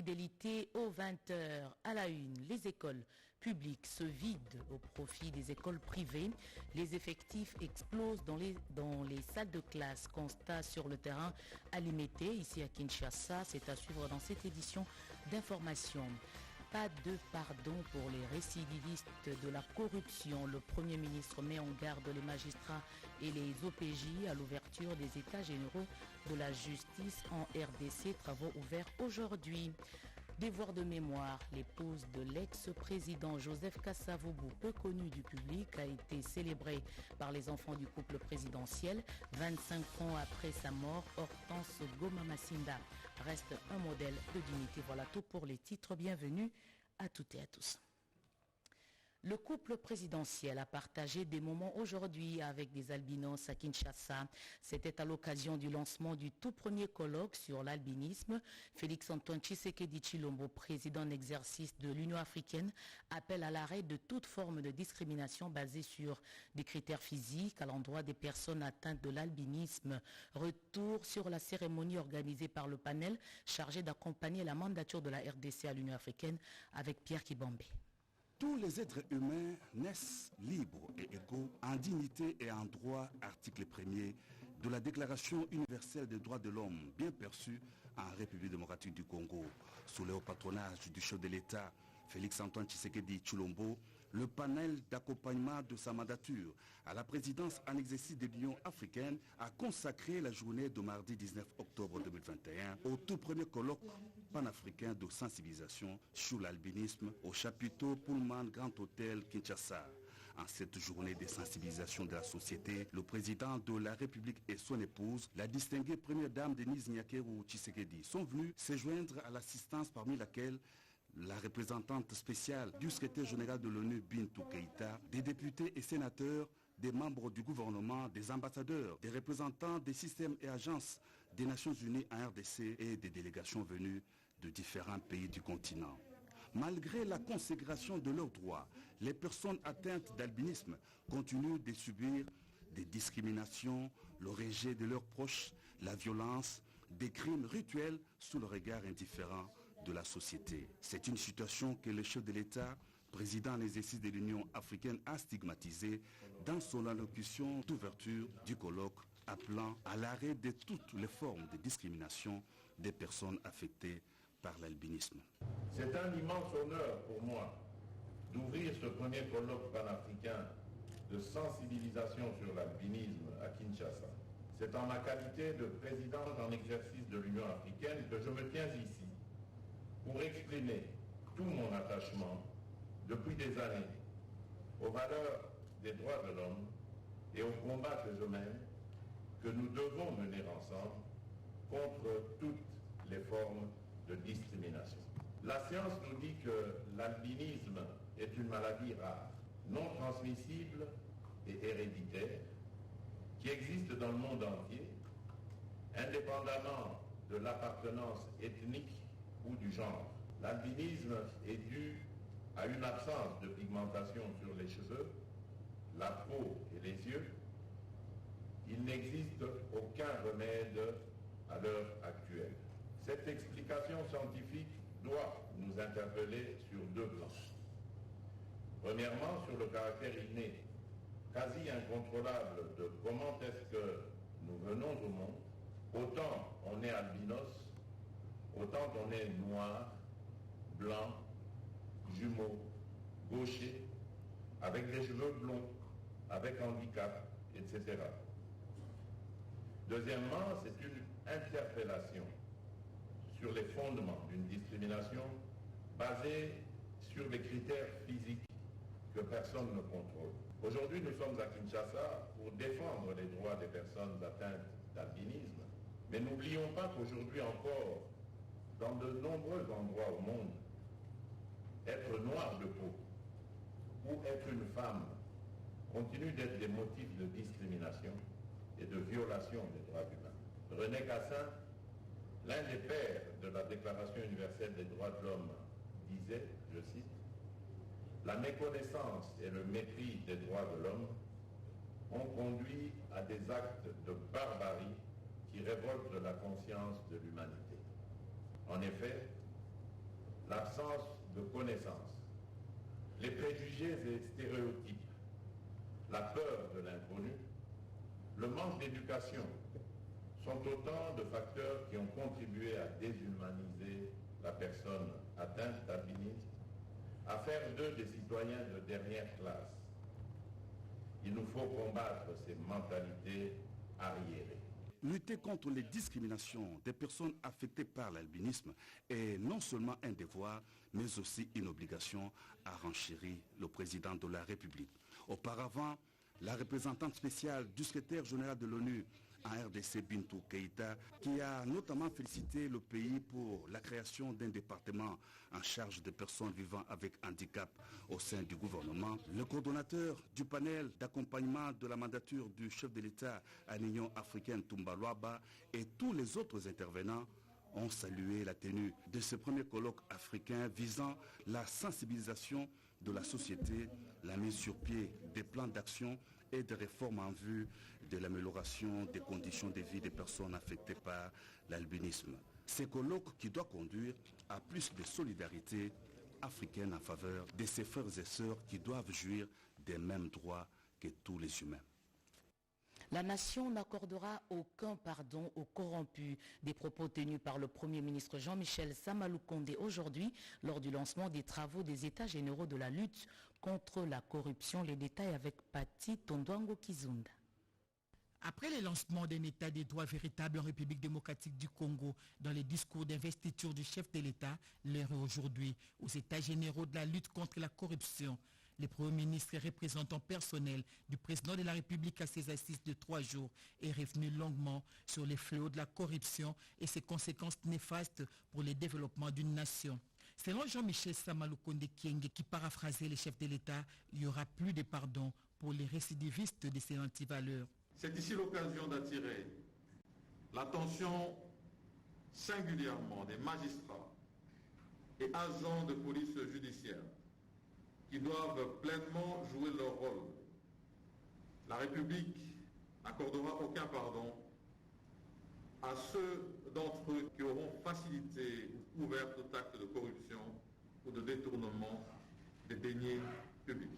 fidélité aux 20h. À la une, les écoles publiques se vident au profit des écoles privées. Les effectifs explosent dans les salles de classe. Constat sur le terrain à Limete, ici à Kinshasa. C'est à suivre dans cette édition d'information. Pas de pardon pour les récidivistes de la corruption. Le Premier ministre met en garde les magistrats et les OPJ à l'ouverture des états généraux de la justice en RDC. Travaux ouverts aujourd'hui. Devoir de mémoire, l'épouse de l'ex-président Joseph Kasavubu, peu connu du public, a été célébrée par les enfants du couple présidentiel. 25 ans après sa mort, Hortense Goma-Massinda reste un modèle de dignité. Voilà tout pour les titres. Bienvenue à toutes et à tous. Le couple présidentiel a partagé des moments aujourd'hui avec des albinos à Kinshasa. C'était à l'occasion du lancement du tout premier colloque sur l'albinisme. Félix-Antoine Tshisekedi Tshilombo, président en exercice de l'Union africaine, appelle à l'arrêt de toute forme de discrimination basée sur des critères physiques à l'endroit des personnes atteintes de l'albinisme. Retour sur la cérémonie organisée par le panel chargé d'accompagner la mandature de la RDC à l'Union africaine avec Pierre Kibombe. Tous les êtres humains naissent libres et égaux en dignité et en droit, article 1er de la Déclaration universelle des droits de l'homme, bien perçue en République démocratique du Congo. Sous le haut patronage du chef de l'État, Félix-Antoine Tshisekedi Tshilombo, le panel d'accompagnement de sa mandature à la présidence en exercice de l'Union africaine a consacré la journée de mardi 19 octobre 2021 au tout premier colloque panafricain de sensibilisation sur l'albinisme au chapiteau Pullman Grand Hôtel Kinshasa. En cette journée de sensibilisation de la société, le président de la République et son épouse, la distinguée première dame Denise Nyakeru Tshisekedi, sont venus se joindre à l'assistance parmi laquelle la représentante spéciale du secrétaire général de l'ONU, Bintou Keïta, des députés et sénateurs, des membres du gouvernement, des ambassadeurs, des représentants des systèmes et agences des Nations Unies en RDC et des délégations venues de différents pays du continent. Malgré la consécration de leurs droits, les personnes atteintes d'albinisme continuent de subir des discriminations, le rejet de leurs proches, la violence, des crimes rituels sous le regard indifférent de la société. C'est une situation que le chef de l'État, président en exercice de l'Union africaine, a stigmatisée dans son allocution d'ouverture du colloque, appelant à l'arrêt de toutes les formes de discrimination des personnes affectées par l'albinisme. C'est un immense honneur pour moi d'ouvrir ce premier colloque panafricain de sensibilisation sur l'albinisme à Kinshasa. C'est en ma qualité de président en exercice de l'Union africaine que je me tiens ici pour exprimer tout mon attachement depuis des années aux valeurs des droits de l'homme et au combat que je mène, que nous devons mener ensemble contre toutes les formes de discrimination. La science nous dit que l'albinisme est une maladie rare, non transmissible et héréditaire, qui existe dans le monde entier, indépendamment de l'appartenance ethnique ou du genre. L'albinisme est dû à une absence de pigmentation sur les cheveux, la peau et les yeux. Il n'existe aucun remède à l'heure actuelle. Cette explication scientifique doit nous interpeller sur deux plans. Premièrement, sur le caractère inné, quasi incontrôlable de comment est-ce que nous venons au monde. Autant on est albinos, autant on est noir, blanc, jumeau, gaucher, avec des cheveux blonds, avec handicap, etc. Deuxièmement, c'est une interpellation sur les fondements d'une discrimination basée sur des critères physiques que personne ne contrôle. Aujourd'hui, nous sommes à Kinshasa pour défendre les droits des personnes atteintes d'albinisme, mais n'oublions pas qu'aujourd'hui encore, dans de nombreux endroits au monde, être noir de peau ou être une femme continue d'être des motifs de discrimination et de violation des droits humains. René Cassin, l'un des pères de la Déclaration universelle des droits de l'homme, disait, je cite, « La méconnaissance et le mépris des droits de l'homme ont conduit à des actes de barbarie qui révoltent la conscience de l'humanité. » En effet, l'absence de connaissances, les préjugés et stéréotypes, la peur de l'inconnu, le manque d'éducation sont autant de facteurs qui ont contribué à déshumaniser la personne atteinte d'albinisme, à faire d'eux des citoyens de dernière classe. Il nous faut combattre ces mentalités arriérées. Lutter contre les discriminations des personnes affectées par l'albinisme est non seulement un devoir, mais aussi une obligation, a renchéri le président de la République. Auparavant, la représentante spéciale du secrétaire général de l'ONU en RDC, Bintou Keïta, qui a notamment félicité le pays pour la création d'un département en charge des personnes vivant avec handicap au sein du gouvernement. Le coordonnateur du panel d'accompagnement de la mandature du chef de l'État à l'Union africaine, Toumba Luaba, et tous les autres intervenants ont salué la tenue de ce premier colloque africain visant la sensibilisation de la société, la mise sur pied des plans d'action et des réformes en vue de l'amélioration des conditions de vie des personnes affectées par l'albinisme. Ce colloque qui doit conduire à plus de solidarité africaine en faveur de ces frères et sœurs qui doivent jouir des mêmes droits que tous les humains. La nation n'accordera aucun pardon aux corrompus. Des propos tenus par le Premier ministre Jean-Michel Samaloukonde aujourd'hui lors du lancement des travaux des États généraux de la lutte contre la corruption. Les détails avec Pati Tondwango Kizunda. Après le lancement d'un état des droits véritable en République démocratique du Congo, dans les discours d'investiture du chef de l'État, l'heure est aujourd'hui aux États généraux de la lutte contre la corruption. Le Premier ministre et représentant personnel du président de la République à ses assises de 3 jours est revenu longuement sur les fléaux de la corruption et ses conséquences néfastes pour le développement d'une nation. Selon Jean-Michel Samaloukonde Kyenge, qui paraphrasait le chef de l'État, il n'y aura plus de pardon pour les récidivistes de ces antivaleurs. C'est ici l'occasion d'attirer l'attention singulièrement des magistrats et agents de police judiciaire qui doivent pleinement jouer leur rôle. La République n'accordera aucun pardon à ceux d'entre eux qui auront facilité ou ouvert tout acte de corruption ou de détournement des deniers publics.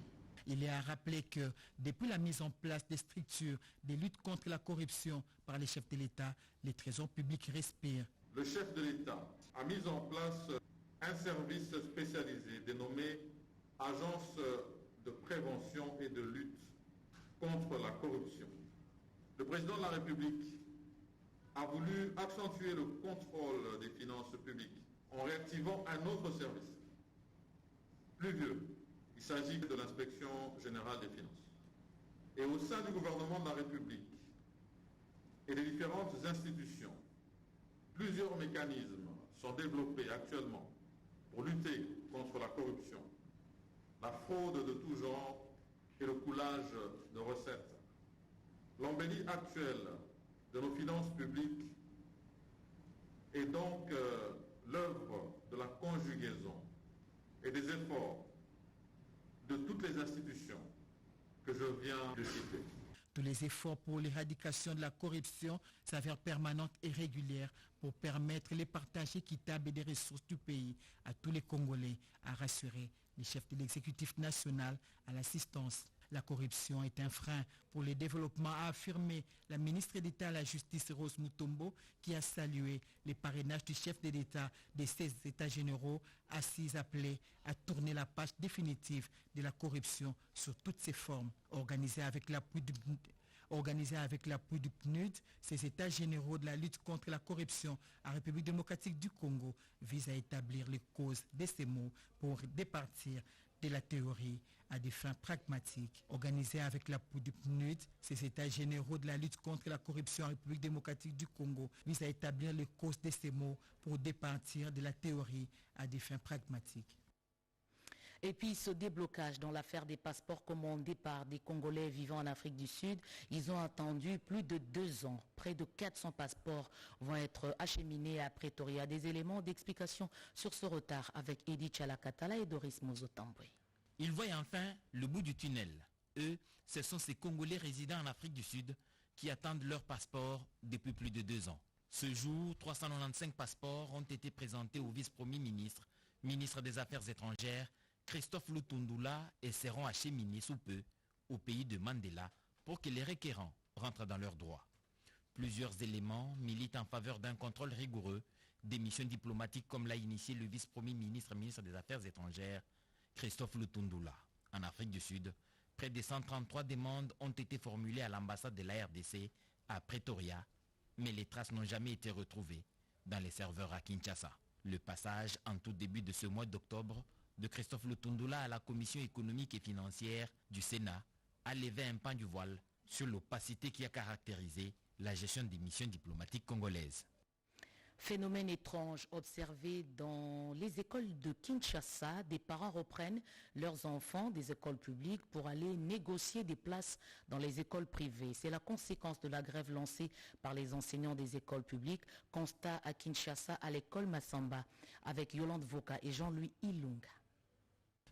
Il est à rappeler que depuis la mise en place des structures de lutte contre la corruption par les chefs de l'État, les trésors publics respirent. Le chef de l'État a mis en place un service spécialisé dénommé Agence de prévention et de lutte contre la corruption. Le président de la République a voulu accentuer le contrôle des finances publiques en réactivant un autre service, plus vieux. Il s'agit de l'inspection générale des finances. Et au sein du gouvernement de la République et des différentes institutions, plusieurs mécanismes sont développés actuellement pour lutter contre la corruption, la fraude de tout genre et le coulage de recettes. L'embellie actuelle de nos finances publiques est donc l'œuvre de la conjugaison et des efforts de toutes les institutions que je viens de citer. Tous les efforts pour l'éradication de la corruption s'avèrent permanentes et régulières pour permettre le partage équitable des ressources du pays à tous les Congolais, a rassuré les chefs de l'exécutif national à l'assistance. La corruption est un frein pour le développement, a affirmé la ministre d'État à la Justice Rose Mutombo, qui a salué les parrainages du chef de l'État des 16 États généraux, assises appelés à tourner la page définitive de la corruption sur toutes ses formes. Organisés avec l'appui du PNUD, ces États généraux de la lutte contre la corruption en République démocratique du Congo visent à établir les causes de ces maux pour départir de la théorie à des fins pragmatiques. Organisés avec l'appui du PNUD, ces États généraux de la lutte contre la corruption en République démocratique du Congo visent à établir les causes de ces maux pour départir de la théorie à des fins pragmatiques. Et puis ce déblocage dans l'affaire des passeports commandés par des Congolais vivant en Afrique du Sud, ils ont attendu plus de 2 ans. Près de 400 passeports vont être acheminés à Pretoria. Des éléments d'explication sur ce retard avec Edith Chalakatala et Doris Mozotambwe. Ils voient enfin le bout du tunnel. Eux, ce sont ces Congolais résidant en Afrique du Sud qui attendent leur passeport depuis plus de 2 ans. Ce jour, 395 passeports ont été présentés au vice-premier ministre ministre des Affaires étrangères, Christophe Lutundula, essaieront acheminer sous peu au pays de Mandela pour que les requérants rentrent dans leurs droits. Plusieurs éléments militent en faveur d'un contrôle rigoureux des missions diplomatiques comme l'a initié le vice-premier ministre des Affaires étrangères, Christophe Lutundula. En Afrique du Sud, près de 133 demandes ont été formulées à l'ambassade de la RDC à Pretoria, mais les traces n'ont jamais été retrouvées dans les serveurs à Kinshasa. Le passage en tout début de ce mois d'octobre de Christophe Lutundula à la Commission économique et financière du Sénat a levé un pan du voile sur l'opacité qui a caractérisé la gestion des missions diplomatiques congolaises. Phénomène étrange observé dans les écoles de Kinshasa, des parents reprennent leurs enfants des écoles publiques pour aller négocier des places dans les écoles privées. C'est la conséquence de la grève lancée par les enseignants des écoles publiques. Constat à Kinshasa à l'école Massamba avec Yolande Voka et Jean-Louis Ilunga.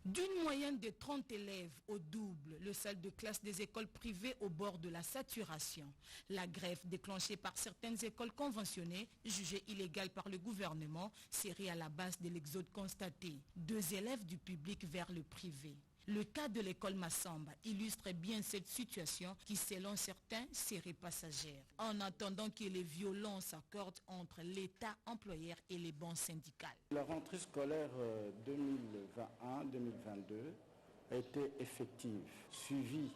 D'une moyenne de 30 élèves au double, le salle de classe des écoles privées au bord de la saturation. La grève déclenchée par certaines écoles conventionnées, jugée illégale par le gouvernement, serait à la base de l'exode constaté. 2 élèves du public vers le privé. Le cas de l'école Massamba illustre bien cette situation qui, selon certains, serait passagère. En attendant que les violences s'accordent entre l'État employeur et les bancs syndicales. La rentrée scolaire 2021-2022 a été effective, suivie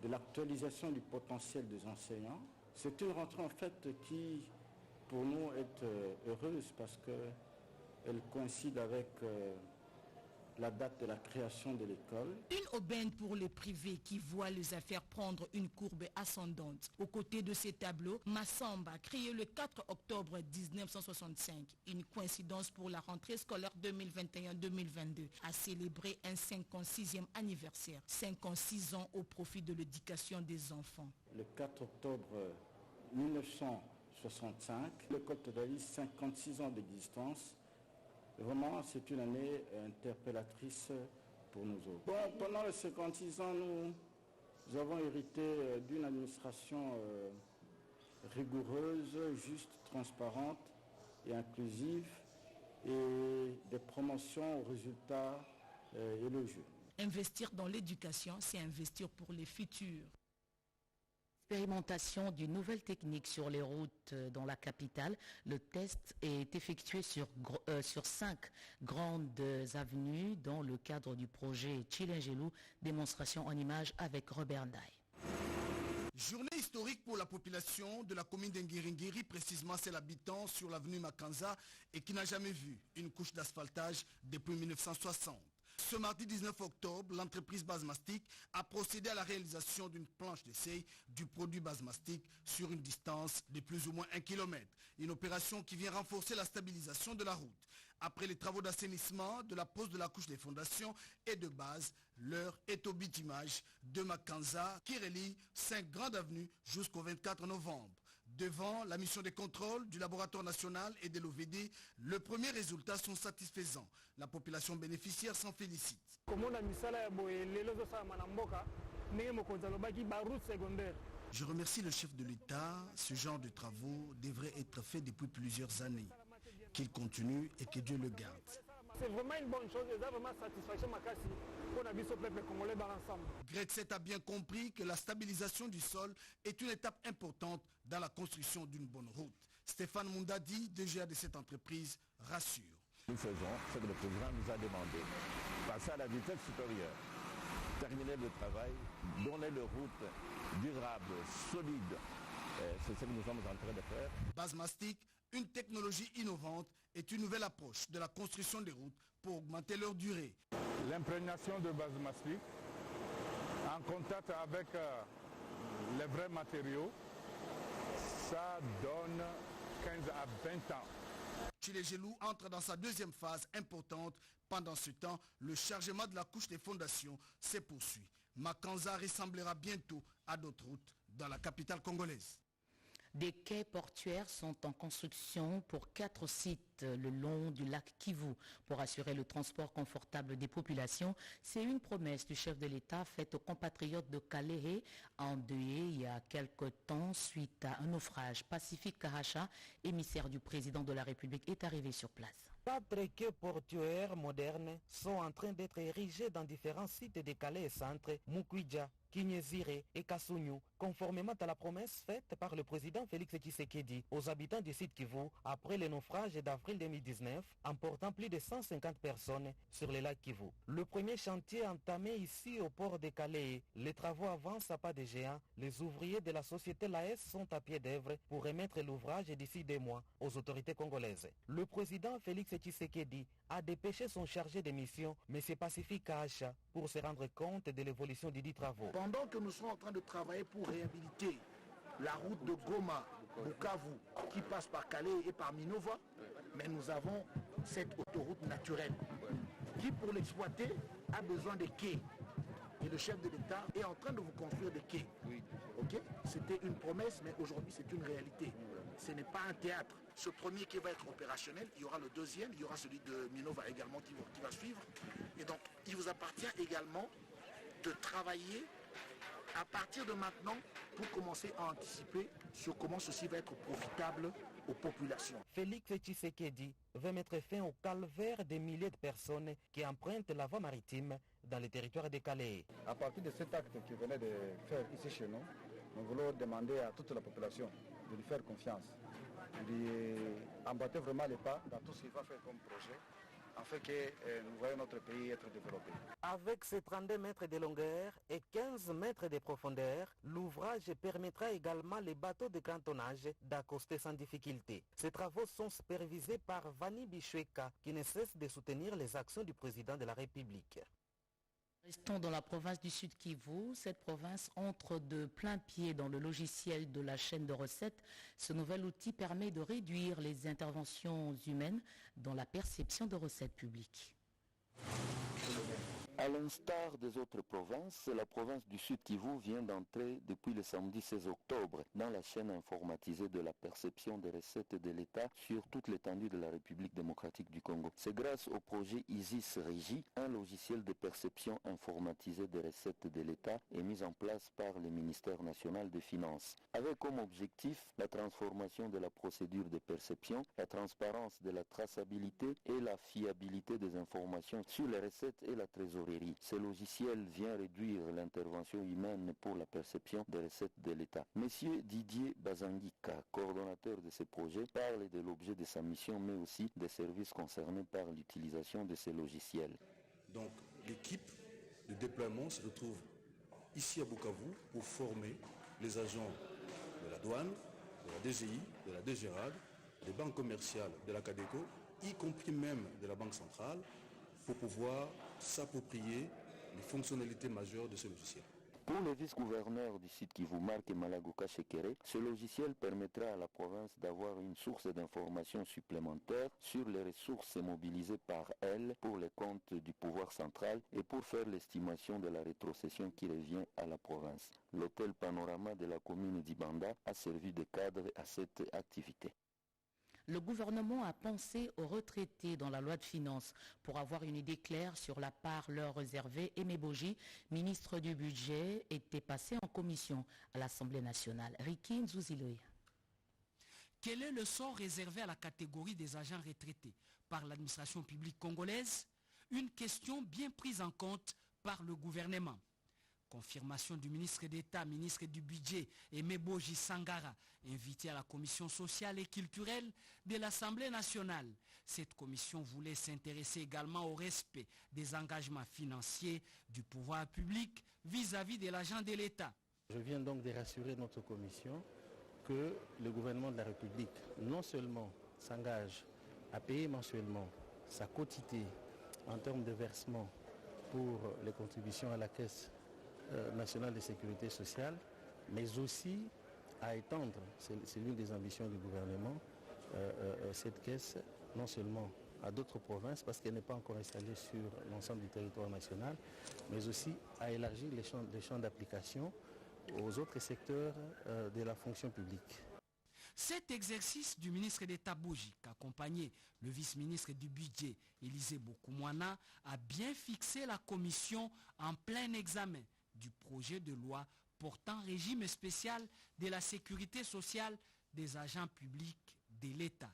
de l'actualisation du potentiel des enseignants. C'est une rentrée en fait qui, pour nous, est heureuse parce qu'elle coïncide avec la date de la création de l'école. Une aubaine pour les privés qui voient les affaires prendre une courbe ascendante. Aux côtés de ces tableaux, Massamba, créé le 4 octobre 1965, une coïncidence pour la rentrée scolaire 2021-2022, a célébré un 56e anniversaire, 56 ans au profit de l'éducation des enfants. Le 4 octobre 1965, l'école totalise 56 ans d'existence. Vraiment, c'est une année interpellatrice pour nous autres. Bon, pendant les 56 ans, nous avons hérité d'une administration rigoureuse, juste, transparente et inclusive et des promotions aux résultats élogieux. Investir dans l'éducation, c'est investir pour les futurs. Expérimentation d'une nouvelle technique sur les routes dans la capitale. Le test est effectué sur 5 grandes avenues dans le cadre du projet Chilengelou, démonstration en images avec Robert Ndaye. Journée historique pour la population de la commune d'Ngiringiri, précisément c'est l'habitant sur l'avenue Makanza et qui n'a jamais vu une couche d'asphaltage depuis 1960. Ce mardi 19 octobre, l'entreprise Basmastic a procédé à la réalisation d'une planche d'essai du produit Basmastic sur une distance de plus ou moins 1 km. Une opération qui vient renforcer la stabilisation de la route. Après les travaux d'assainissement, de la pose de la couche des fondations et de base, l'heure est au bitumage de Makanza qui relie 5 grandes avenues jusqu'au 24 novembre. Devant la mission de contrôle du laboratoire national et de l'OVD, les premiers résultats sont satisfaisants. La population bénéficiaire s'en félicite. Je remercie le chef de l'État. Ce genre de travaux devrait être fait depuis plusieurs années. Qu'il continue et que Dieu le garde. C'est vraiment une bonne chose et ça vraiment satisfaction pour la peuple congolais ensemble. Grexet a bien compris que la stabilisation du sol est une étape importante dans la construction d'une bonne route. Stéphane Moundadi, DGA de cette entreprise, rassure. Nous faisons ce que le président nous a demandé. Passer à la vitesse supérieure, terminer le travail, donner les routes durables, solides. C'est ce que nous sommes en train de faire. Basmastic, une technologie innovante, est une nouvelle approche de la construction des routes pour augmenter leur durée. L'imprégnation de Basmastic, en contact avec les vrais matériaux, ça donne 15 à 20 ans. Chilengelou entre dans sa deuxième phase importante. Pendant ce temps, le chargement de la couche des fondations se poursuit. Makanza ressemblera bientôt à d'autres routes dans la capitale congolaise. Des quais portuaires sont en construction pour 4 sites le long du lac Kivu pour assurer le transport confortable des populations. C'est une promesse du chef de l'État faite aux compatriotes de Kalehe, endeuillés il y a quelque temps suite à un naufrage. Pacifique Karacha, émissaire du président de la République, est arrivé sur place. 4 quais portuaires modernes sont en train d'être érigés dans différents sites de Calais et Centre, Mukwidja, Kinyezire et Kasunyu, conformément à la promesse faite par le président Félix Tshisekedi aux habitants du site Kivu après le naufrage d'avril 2019, emportant plus de 150 personnes sur les lacs Kivu. Le premier chantier entamé ici au port de Calais, les travaux avancent à pas de géant. Les ouvriers de la société LAES sont à pied d'œuvre pour remettre l'ouvrage d'ici 2 mois aux autorités congolaises. Le président Félix Tshisekedi a dépêché son chargé de mission, M. Pacifique Acha, pour se rendre compte de l'évolution des 10 travaux. Pendant que nous sommes en train de travailler pour réhabiliter la route de Goma, Bukavu, qui passe par Calais et par Minova, mais nous avons cette autoroute naturelle qui, pour l'exploiter, a besoin de quais. Et le chef de l'État est en train de vous construire des quais. Oui. Okay? C'était une promesse, mais aujourd'hui c'est une réalité. Ce n'est pas un théâtre. Ce premier quai va être opérationnel, il y aura le deuxième, il y aura celui de Minova également qui va suivre. Et donc il vous appartient également de travailler à partir de maintenant pour commencer à anticiper sur comment ceci va être profitable aux populations. Félix Tshisekedi veut mettre fin au calvaire des milliers de personnes qui empruntent la voie maritime dans les territoires de Calais. À partir de cet acte qu'il venait de faire ici chez nous, nous voulons demander à toute la population de lui faire confiance, d'emboîter vraiment les pas dans tout ce qu'il va faire comme projet, afin que nous voyons notre pays être développé. Avec ses 32 mètres de longueur et 15 mètres de profondeur, l'ouvrage permettra également les bateaux de grand tonnage d'accoster sans difficulté. Ces travaux sont supervisés par Vani Bichweka, qui ne cesse de soutenir les actions du président de la République. Restons dans la province du Sud Kivu. Cette province entre de plein pied dans le logiciel de la chaîne de recettes. Ce nouvel outil permet de réduire les interventions humaines dans la perception de recettes publiques. À l'instar des autres provinces, la province du Sud Kivu vient d'entrer depuis le samedi 16 octobre dans la chaîne informatisée de la perception des recettes de l'État sur toute l'étendue de la République démocratique du Congo. C'est grâce au projet ISIS Régie, un logiciel de perception informatisée des recettes de l'État est mis en place par le ministère national des Finances, avec comme objectif la transformation de la procédure de perception, la transparence de la traçabilité et la fiabilité des informations sur les recettes et la trésorerie. Ce logiciel vient réduire l'intervention humaine pour la perception des recettes de l'État. Monsieur Didier Bazangika, coordonnateur de ce projet, parle de l'objet de sa mission, mais aussi des services concernés par l'utilisation de ces logiciels. Donc, l'équipe de déploiement se retrouve ici à Bukavu pour former les agents de la douane, de la DGI, de la DGRAD, des banques commerciales, de la CADECO, y compris même de la Banque centrale, pour pouvoir s'approprier les fonctionnalités majeures de ce logiciel. Pour le vice-gouverneur du site Kivu, Marc Malagoka Shekere, ce logiciel permettra à la province d'avoir une source d'informations supplémentaire sur les ressources mobilisées par elle pour les comptes du pouvoir central et pour faire l'estimation de la rétrocession qui revient à la province. L'hôtel Panorama de la commune d'Ibanda a servi de cadre à cette activité. Le gouvernement a pensé aux retraités dans la loi de finances. Pour avoir une idée claire sur la part leur réservée, Aimé Boji, ministre du Budget, était passé en commission à l'Assemblée nationale. Riki Nzuziloya. Quel est le sort réservé à la catégorie des agents retraités par l'administration publique congolaise? Une question bien prise en compte par le gouvernement. Confirmation du ministre d'État, ministre du Budget, Aimé Boji Sangara, invité à la commission sociale et culturelle de l'Assemblée nationale. Cette commission voulait s'intéresser également au respect des engagements financiers du pouvoir public vis-à-vis de l'agent de l'État. Je viens donc de rassurer notre commission que le gouvernement de la République non seulement s'engage à payer mensuellement sa quotité en termes de versement pour les contributions à la caisse nationale de sécurité sociale, mais aussi à étendre, c'est l'une des ambitions du gouvernement, cette caisse non seulement à d'autres provinces, parce qu'elle n'est pas encore installée sur l'ensemble du territoire national, mais aussi à élargir les champs d'application aux autres secteurs de la fonction publique. Cet exercice du ministre d'État Boji, accompagné le vice-ministre du Budget, Élisée Bokoumouana, a bien fixé la commission en plein examen du projet de loi portant régime spécial de la sécurité sociale des agents publics de l'État.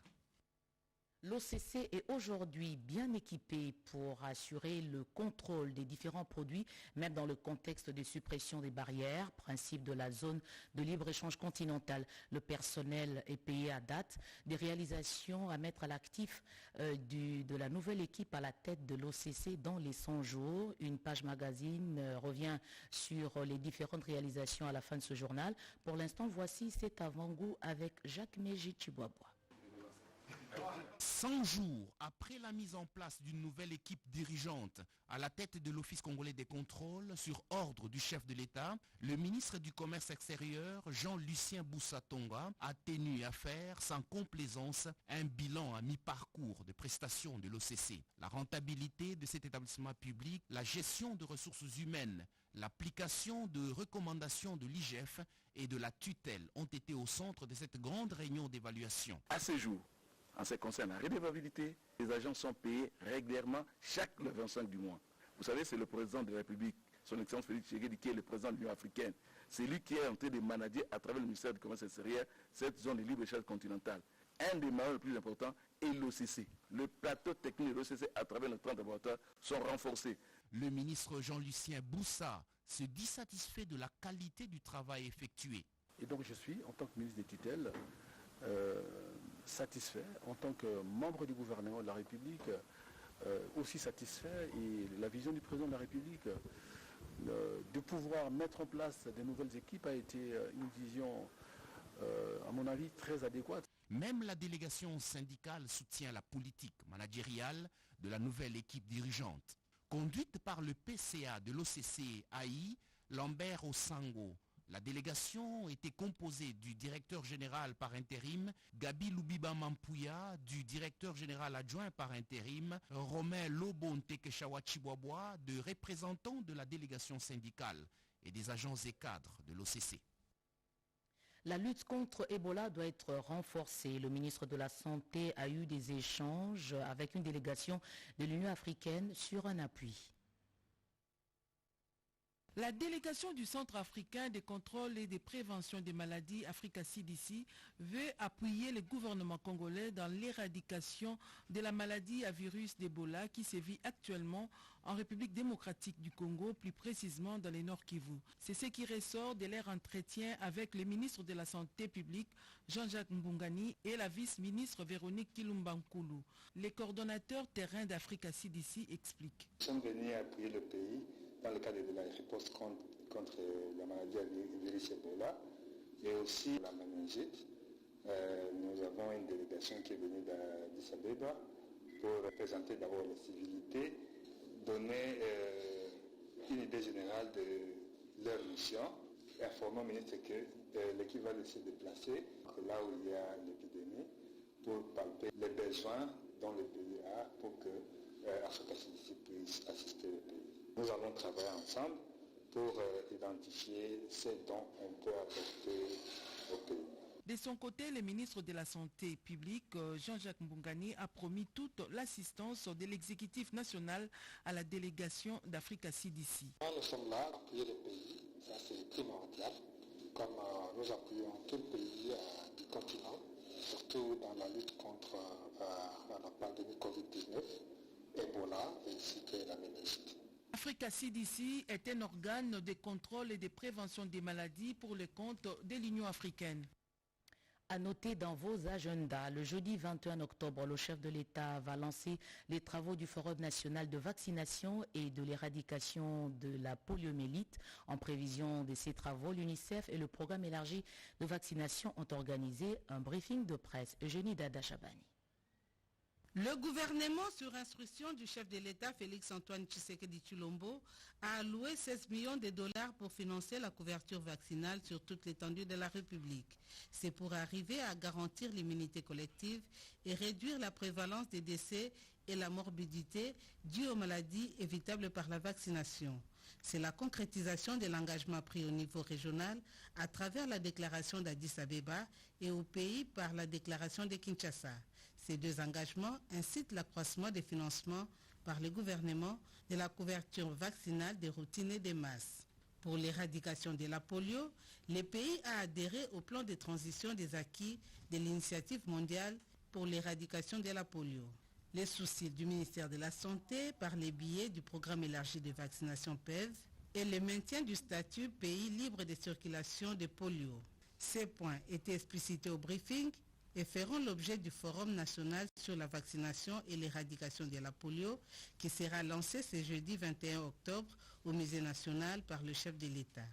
L'OCC est aujourd'hui bien équipé pour assurer le contrôle des différents produits, même dans le contexte de suppression des barrières, principe de la zone de libre-échange continentale. Le personnel est payé à date. Des réalisations à mettre à l'actif de la nouvelle équipe à la tête de l'OCC dans les 100 jours. Une page magazine revient sur les différentes réalisations à la fin de ce journal. Pour l'instant, voici cet avant-goût avec Jacques Méji Chiboaboa. 100 jours après la mise en place d'une nouvelle équipe dirigeante à la tête de l'Office congolais des contrôles sur ordre du chef de l'État, le ministre du Commerce extérieur, Jean-Lucien Boussatonga, a tenu à faire sans complaisance un bilan à mi-parcours de prestations de l'OCC. La rentabilité de cet établissement public, la gestion de ressources humaines, l'application de recommandations de l'IGF et de la tutelle ont été au centre de cette grande réunion d'évaluation. À ce jour, en ce qui concerne la redevabilité, les agents sont payés régulièrement le 25 du mois. Vous savez, c'est le président de la République, son Excellence Félix Tshisekedi, qui est le président de l'Union africaine. C'est lui qui est en train de manager à travers le ministère du Commerce extérieur cette zone de libre-échange continentale. Un des maillons les plus importants est l'OCC. Le plateau technique de l'OCC à travers les 30 laboratoires sont renforcés. Le ministre Jean-Lucien Boussa se dit satisfait de la qualité du travail effectué. Et donc je suis, en tant que ministre des tutelles, satisfait, en tant que membre du gouvernement de la République, aussi satisfait, et la vision du président de la République de pouvoir mettre en place de nouvelles équipes a été une vision, à mon avis, très adéquate. Même la délégation syndicale soutient la politique managériale de la nouvelle équipe dirigeante. Conduite par le PCA de l'OCC AI, Lambert Osango, la délégation était composée du directeur général par intérim, Gabi Loubiba Mampouya, du directeur général adjoint par intérim, Romain Lobontekeshawa-Chiboaboa, de représentants de la délégation syndicale et des agents et cadres de l'OCC. La lutte contre Ebola doit être renforcée. Le ministre de la Santé a eu des échanges avec une délégation de l'Union africaine sur un appui. La délégation du Centre africain des contrôles et des préventions des maladies, Africa CDC, veut appuyer le gouvernement congolais dans l'éradication de la maladie à virus d'Ebola qui sévit actuellement en République démocratique du Congo, plus précisément dans les Nord Kivu. C'est ce qui ressort de leur entretien avec le ministre de la Santé publique, Jean-Jacques Mbungani, et la vice-ministre Véronique Kilumbankulu. Les coordonnateurs terrain d'Africa CDC expliquent. Nous sommes venus appuyer le pays dans le cadre de la réponse contre la maladie à virus Ebola et aussi la méningite. Nous avons une délégation qui est venue d'Addis Abeba pour présenter d'abord les civilités, donner une idée générale de leur mission, informer au ministre que l'équipe va se déplacer là où il y a l'épidémie pour palper les besoins dans le pays A pour que Africa CDC puisse assister le pays. Nous allons travailler ensemble pour identifier ce dont on peut apporter au pays. De son côté, le ministre de la Santé publique, Jean-Jacques Mbungani, a promis toute l'assistance de l'exécutif national à la délégation d'Africa CDC. Nous sommes là pour appuyer le pays, ça c'est primordial, comme nous appuyons tout le pays du continent, surtout dans la lutte contre la pandémie Covid-19, Ebola ainsi que la méningite. Africa CDC est un organe de contrôle et de prévention des maladies pour le compte de l'Union africaine. À noter dans vos agendas, le jeudi 21 octobre, le chef de l'État va lancer les travaux du Forum national de vaccination et de l'éradication de la poliomyélite. En prévision de ces travaux, l'UNICEF et le programme élargi de vaccination ont organisé un briefing de presse. Eugénie Dada Chabani. Le gouvernement, sur instruction du chef de l'État, Félix-Antoine Tshisekedi Tshilombo, a alloué 16 millions de dollars pour financer la couverture vaccinale sur toute l'étendue de la République. C'est pour arriver à garantir l'immunité collective et réduire la prévalence des décès et la morbidité due aux maladies évitables par la vaccination. C'est la concrétisation de l'engagement pris au niveau régional à travers la déclaration d'Addis Abeba et au pays par la déclaration de Kinshasa. Ces deux engagements incitent l'accroissement des financements par le gouvernement de la couverture vaccinale des routines et des masses. Pour l'éradication de la polio, le pays a adhéré au plan de transition des acquis de l'initiative mondiale pour l'éradication de la polio. Les soucis du ministère de la Santé par les biais du programme élargi de vaccination PEV et le maintien du statut pays libre de circulation de polio. Ces points étaient explicités au briefing et feront l'objet du Forum national sur la vaccination et l'éradication de la polio qui sera lancé ce jeudi 21 octobre au Musée national par le chef de l'État.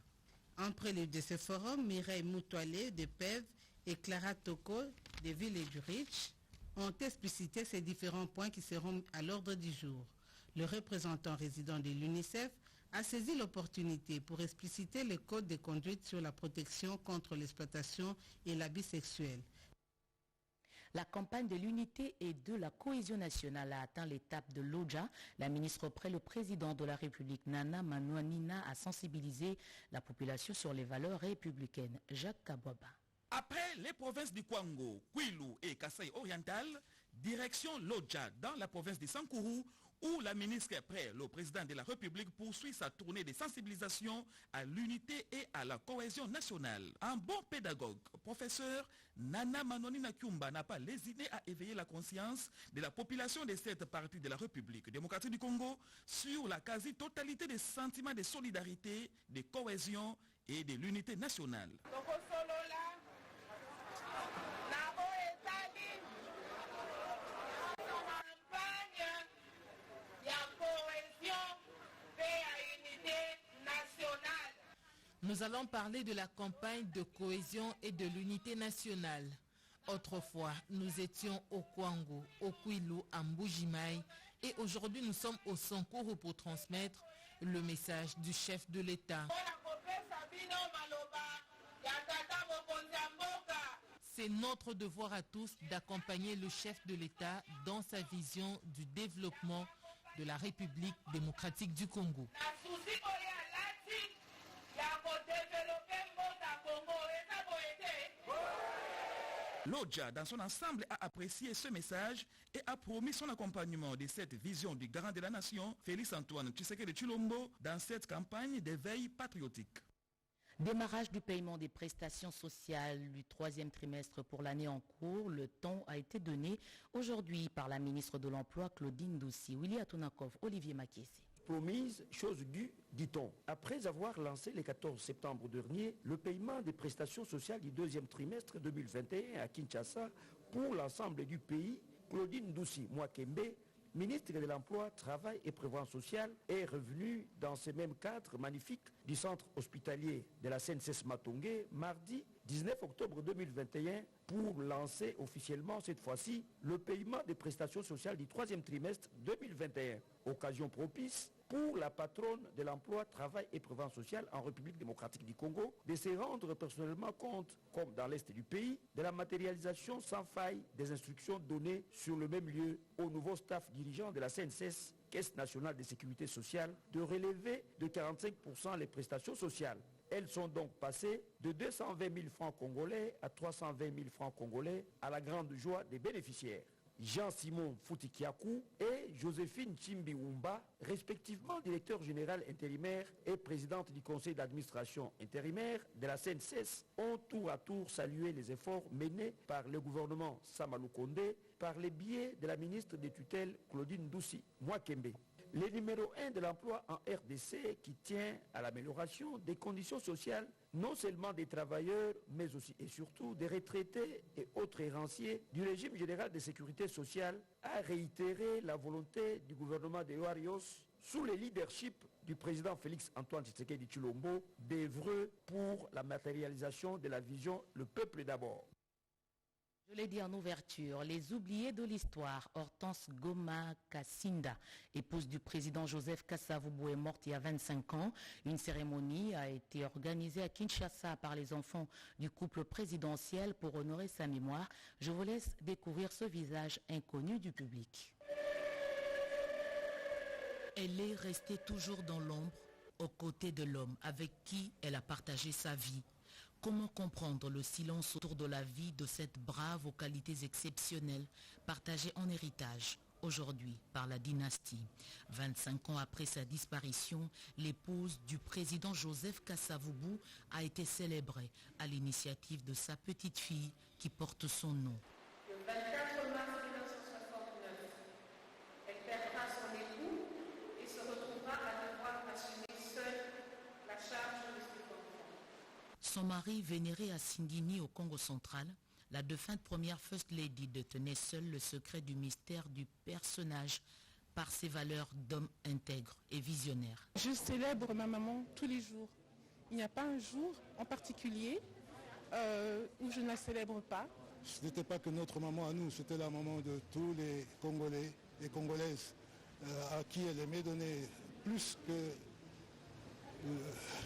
En prélude de ce forum, Mireille Moutoualé de PEV et Clara Toko de Village Rich ont explicité ces différents points qui seront à l'ordre du jour. Le représentant résident de l'UNICEF a saisi l'opportunité pour expliciter le code de conduite sur la protection contre l'exploitation et l'abus sexuel. La campagne de l'unité et de la cohésion nationale a atteint l'étape de l'Oja. La ministre auprès le président de la République, Nana Manouanina, a sensibilisé la population sur les valeurs républicaines. Jacques Kabwaba. Après les provinces du Kwango, Kwilu et Kasaï oriental, direction l'Oja dans la province de Sankourou, où la ministre après le président de la République poursuit sa tournée de sensibilisation à l'unité et à la cohésion nationale. Un bon pédagogue, professeur Nana Manouanina Kyumba n'a pas lésiné à éveiller la conscience de la population de cette partie de la République démocratique du Congo sur la quasi-totalité des sentiments de solidarité, de cohésion et de l'unité nationale. Nous allons parler de la campagne de cohésion et de l'unité nationale. Autrefois, nous étions au Kwango, au Kwilu, à Mbujimai et aujourd'hui nous sommes au Sankourou pour transmettre le message du chef de l'État. C'est notre devoir à tous d'accompagner le chef de l'État dans sa vision du développement de la République démocratique du Congo. L'Oja, dans son ensemble, a apprécié ce message et a promis son accompagnement de cette vision du garant de la nation, Félix Antoine Tshisekedi Tshilombo, dans cette campagne d'éveil patriotique. Démarrage du paiement des prestations sociales du troisième trimestre pour l'année en cours. Le ton a été donné aujourd'hui par la ministre de l'Emploi, Claudine Doucy. Willy Atunakov, Olivier Makiesi. Promise, chose due, dit-on. Après avoir lancé le 14 septembre dernier le paiement des prestations sociales du deuxième trimestre 2021 à Kinshasa pour l'ensemble du pays, Claudine Doucy Mwakembe, ministre de l'Emploi, Travail et Prévoyance sociale, est revenue dans ce même cadre magnifique du centre hospitalier de la CNSS Matongé mardi 19 octobre 2021 pour lancer officiellement cette fois-ci le paiement des prestations sociales du troisième trimestre 2021. Occasion propice pour la patronne de l'emploi, travail et prévoyance sociale en République démocratique du Congo de se rendre personnellement compte, comme dans l'Est du pays, de la matérialisation sans faille des instructions données sur le même lieu au nouveau staff dirigeant de la CNSS, Caisse nationale de sécurité sociale, de relever de 45% les prestations sociales. Elles sont donc passées de 220 000 francs congolais à 320 000 francs congolais à la grande joie des bénéficiaires. Jean-Simon Foutikiakou et Joséphine Chimbiwumba, respectivement directeur général intérimaire et présidente du conseil d'administration intérimaire de la CNSS, ont tour à tour salué les efforts menés par le gouvernement Samalou Kondé par le biais de la ministre des tutelles Claudine Doucy Mwakembe. Le numéro 1 de l'emploi en RDC qui tient à l'amélioration des conditions sociales, non seulement des travailleurs, mais aussi et surtout des retraités et autres héranciers du régime général de sécurité sociale, a réitéré la volonté du gouvernement de Warios, sous le leadership du président Félix Antoine Tshisekedi Tshilombo, d'œuvrer pour la matérialisation de la vision « Le peuple d'abord ». Je l'ai dit en ouverture, les oubliés de l'histoire, Hortense Goma Kassinda, épouse du président Joseph Kasavubu, est morte il y a 25 ans. Une cérémonie a été organisée à Kinshasa par les enfants du couple présidentiel pour honorer sa mémoire. Je vous laisse découvrir ce visage inconnu du public. Elle est restée toujours dans l'ombre, aux côtés de l'homme avec qui elle a partagé sa vie. Comment comprendre le silence autour de la vie de cette brave aux qualités exceptionnelles, partagée en héritage aujourd'hui par la dynastie. 25 ans après sa disparition, l'épouse du président Joseph Kasavubu a été célébrée à l'initiative de sa petite fille qui porte son nom. Le 24 son mari vénéré à Singini au Congo central, la défunte première First Lady détenait seule le secret du mystère du personnage par ses valeurs d'homme intègre et visionnaire. Je célèbre ma maman tous les jours. Il n'y a pas un jour en particulier où je ne la célèbre pas. Ce n'était pas que notre maman à nous, c'était la maman de tous les Congolais et Congolaises à qui elle aimait donner plus que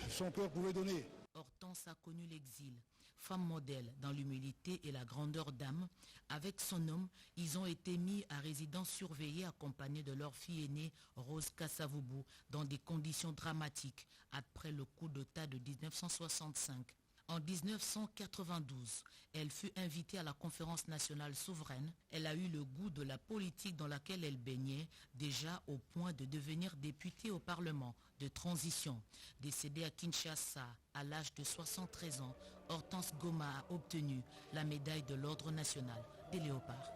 son cœur pouvait donner. Hortense a connu l'exil. Femme modèle dans l'humilité et la grandeur d'âme, avec son homme, ils ont été mis à résidence surveillée accompagnés de leur fille aînée Rose Kassavubu dans des conditions dramatiques après le coup d'État de 1965. En 1992, elle fut invitée à la conférence nationale souveraine. Elle a eu le goût de la politique dans laquelle elle baignait, déjà au point de devenir députée au Parlement de transition. Décédée à Kinshasa à l'âge de 73 ans, Hortense Goma a obtenu la médaille de l'Ordre national des léopards.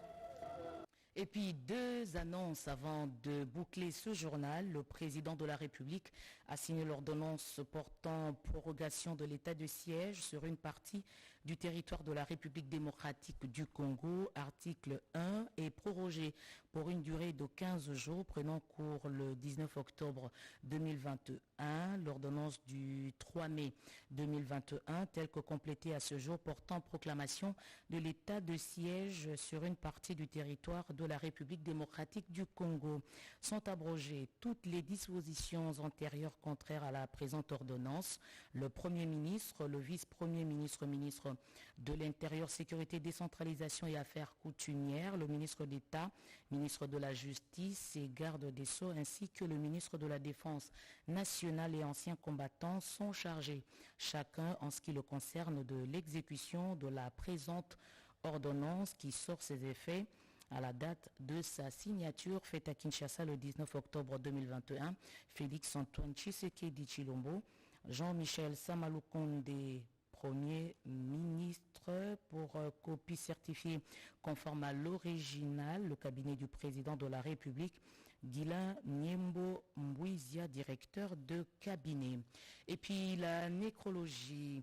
Et puis, deux annonces avant de boucler ce journal. Le président de la République a signé l'ordonnance portant prorogation de l'état de siège sur une partie du territoire de la République démocratique du Congo. Article 1 est prorogé pour une durée de 15 jours, prenant cours le 19 octobre 2021. L'ordonnance du 3 mai 2021, telle que complétée à ce jour, portant proclamation de l'état de siège sur une partie du territoire de la République démocratique du Congo. Sont abrogées toutes les dispositions antérieures contraires à la présente ordonnance. Le Premier ministre, le vice-premier ministre, ministre de l'Intérieur, Sécurité, Décentralisation et Affaires coutumières, le ministre d'État, ministre de la Justice et garde des Sceaux, ainsi que le ministre de la Défense nationale et anciens combattants sont chargés, chacun en ce qui le concerne, de l'exécution de la présente ordonnance qui sort ses effets à la date de sa signature faite à Kinshasa le 19 octobre 2021. Félix Antoine Tshisekedi Tshilombo, Jean-Michel Samaloukonde, Premier ministre, pour copie certifiée conforme à l'original, le cabinet du président de la République, Guilain Niembo Mbouizia, directeur de cabinet. Et puis la nécrologie.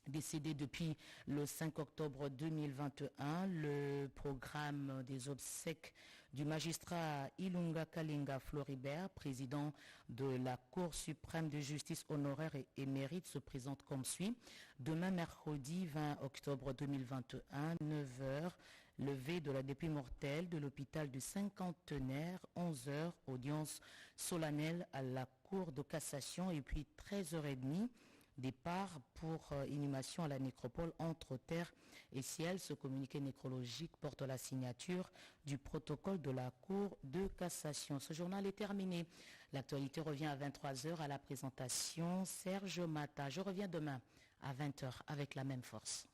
Décédé depuis le 5 octobre 2021, le programme des obsèques du magistrat Ilunga Kalinga Floribert, président de la Cour suprême de justice honoraire et émérite, se présente comme suit. Demain, mercredi 20 octobre 2021, 9h, levée de la dépouille mortelle de l'hôpital du Cinquantenaire, 11h, audience solennelle à la Cour de cassation, et puis 13h30, départ pour inhumation à la nécropole entre terre et ciel. Ce communiqué nécrologique porte la signature du protocole de la Cour de cassation. Ce journal est terminé. L'actualité revient à 23h à la présentation Serge Mata. Je reviens demain à 20h avec la même force.